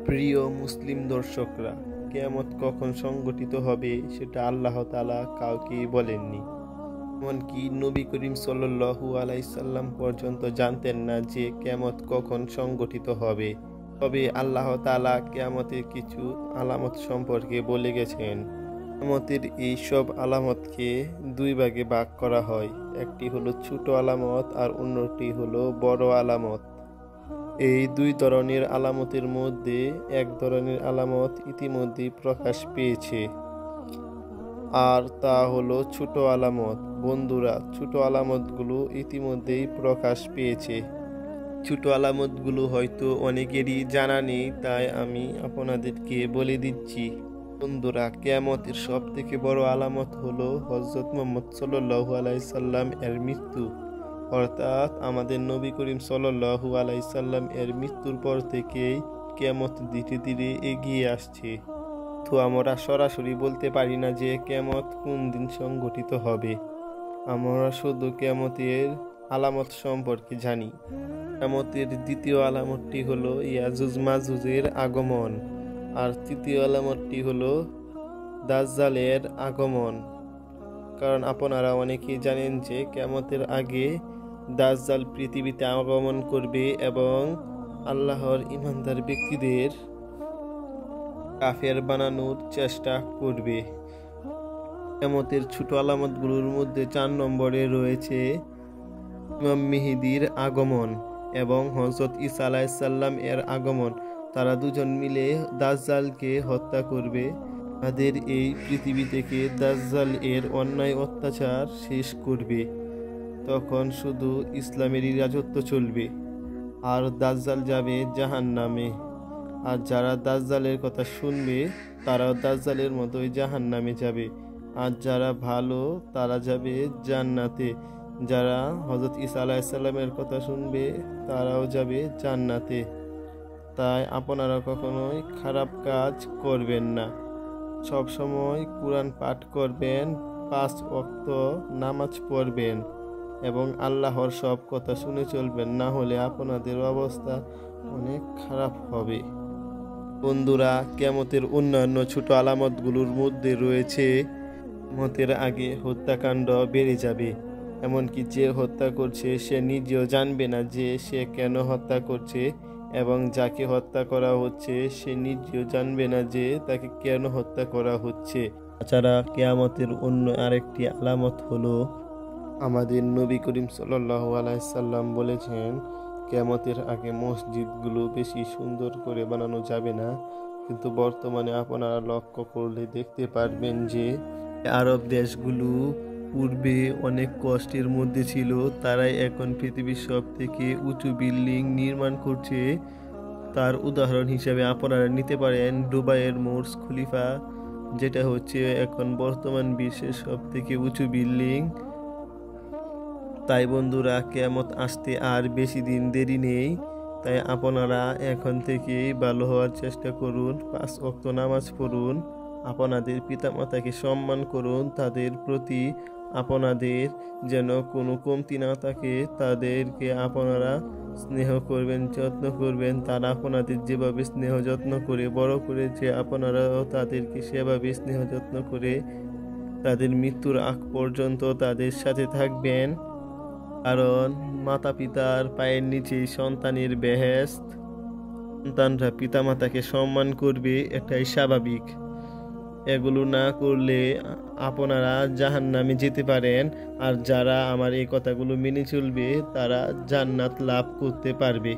প্রিয় মুসলিম দর্শকরা, কিয়ামত কখন সংঘটিত হবে সেটা আল্লাহ তাআলা কাউকে বলেননি। এমনকি নবী করিম সাল্লাল্লাহু আলাইহি সাল্লাম পর্যন্ত জানতেন না যে কিয়ামত কখন সংঘটিত হবে। তবে আল্লাহ তাআলা কিয়ামতের কিছু আলামত সম্পর্কে বলে গেছেন। কিয়ামতের এই সব আলামতকে দুই ভাগে ভাগ করা হয়। একটি হলো ছোট আলামত আর অন্যটি হলো বড় আলামত। এই দুই ধরনের আলামতের মধ্যে এক ধরনের আলামত ইতিমধ্যেই প্রকাশ পেয়েছে, আর তা হলো ছোট আলামত। বন্ধুরা, ছোট আলামতগুলো ইতিমধ্যেই প্রকাশ পেয়েছে। ছোট আলামতগুলো হয়তো অনেকেরই জানা নেই, তাই আমি আপনাদেরকে বলে দিচ্ছি। বন্ধুরা, কিয়ামতের সব থেকে বড় আলামত হলো হযরত মুহাম্মদ সাল্লাল্লাহু আলাইহি সাল্লাম এর মৃত্যু। অর্থাৎ আমাদের নবী করিম সাল্লাল্লাহু আলাইহি সাল্লাম এর মৃত্যুর পর থেকেই কিয়ামত ধীরে ধীরে এগিয়ে আসছে। তো আমরা সরাসরি বলতে পারি না যে কিয়ামত কোন দিন সংঘটিত হবে। আমরা শুধু কিয়ামতের আলামত সম্পর্কে জানি। কিয়ামতের দ্বিতীয় আলামতটি হলো ইয়াজুজ মাজুজের আগমন, আর তৃতীয় আলামতটি হলো দাজ্জালের আগমন। কারণ আপনারা অনেকেই জানেন যে কিয়ামতের আগে দাজ্জাল পৃথিবীতে আগমন করবে এবং আল্লাহর ঈমানদার ব্যক্তিদের কাফের বানানোর চেষ্টা করবে। কিয়ামতের ছোট আলামতগুলোর মধ্যে 4 নম্বরে রয়েছে ইমাম মেহেদীর আগমন এবং হযরত ঈসা আলাইহিস সালাম এর আগমন। তারা দুজন মিলে দাজ্জালকে হত্যা করবে। তাদের এই পৃথিবী থেকে দাজ্জাল এর অন্যায় অত্যাচার শেষ করবে। তখন শুধু ইসলামেরই রাজত্ব চলবে, আর দাজ্জাল যাবে জাহান্নামে। আর যারা দাজ্জালের কথা শুনবে তারাও দাজ্জালের মতোই জাহান্নামে যাবে, আর যারা ভালো তারা যাবে জান্নাতে। যারা হযরত ঈসা আলাইহিস সালামের কথা শুনবে তারাও যাবে জান্নাতে। তাই আপনারা কখনোই খারাপ কাজ করবেন না। সব সময় কুরআন পাঠ করবেন, 5 ওয়াক্ত নামাজ পড়বেন এবং আল্লাহর সব কথা শুনে চলবেন, না হলে আপনাদের অবস্থা অনেক খারাপ হবে। বন্ধুরা, কিয়ামতের অন্যান্য ছোট আলামতগুলোর মধ্যে রয়েছে কিয়ামতের আগে হত্যাকাণ্ড বেড়ে যাবে। এমনকি যে হত্যা করছে সে নিজেও জানবে না যে সে কেন হত্যা করছে, এবং যাকে হত্যা করা হচ্ছে সে নিজেও জানবে না যে তাকে কেন হত্যা করা হচ্ছে। তাছাড়া কিয়ামতের অন্য আরেকটি আলামত হলো, আমাদের নবী করিম সাল্লাল্লাহু আলাইহি সাল্লাম বলেছেন কিয়ামতের আগে মসজিদগুলো বেশি সুন্দর করে বানানো যাবে না। কিন্তু বর্তমানে আপনারা লক্ষ্য করলে দেখতে পারবেন যে আরব দেশগুলো পূর্বে অনেক কষ্টের মধ্যে ছিল, তারাই এখন পৃথিবীর সব থেকে উঁচু বিল্ডিং নির্মাণ করছে। তার উদাহরণ হিসাবে আপনারা নিতে পারেন দুবাইয়ের বুর্জ খলিফা, যেটা হচ্ছে এখন বর্তমান বিশ্বের সব থেকে উঁচু বিল্ডিং। তাই বন্ধুরা, কিয়ামত আসতে আর বেশি দিন দেরি নেই। তাই আপনারা এখন থেকেই ভালো হওয়ার চেষ্টা করুন, 5 ওয়াক্ত নামাজ পড়ুন, আপনাদের পিতামাতাকে সম্মান করুন, তাদের প্রতি আপনাদের যেন কোনো কমতি না থাকে, তাদেরকে আপনারা স্নেহ করবেন, যত্ন করবেন। তারা আপনাদের যেভাবে স্নেহ যত্ন করে বড় করেছে, আপনারাও তাদেরকে সেভাবে স্নেহ যত্ন করে তাদের মৃত্যুর আগ পর্যন্ত তাদের সাথে থাকবেন। কারণ মাতা পিতার পায়ের নিচেই সন্তানের বেহেশত। সন্তানরা পিতামাতাকে সম্মান করবে, এটাই স্বাভাবিক। এগুলো না করলে আপনারা জাহান্নামে যেতে পারেন, আর যারা আমার এই কথাগুলো মেনে চলবে তারা জান্নাত লাভ করতে পারবে।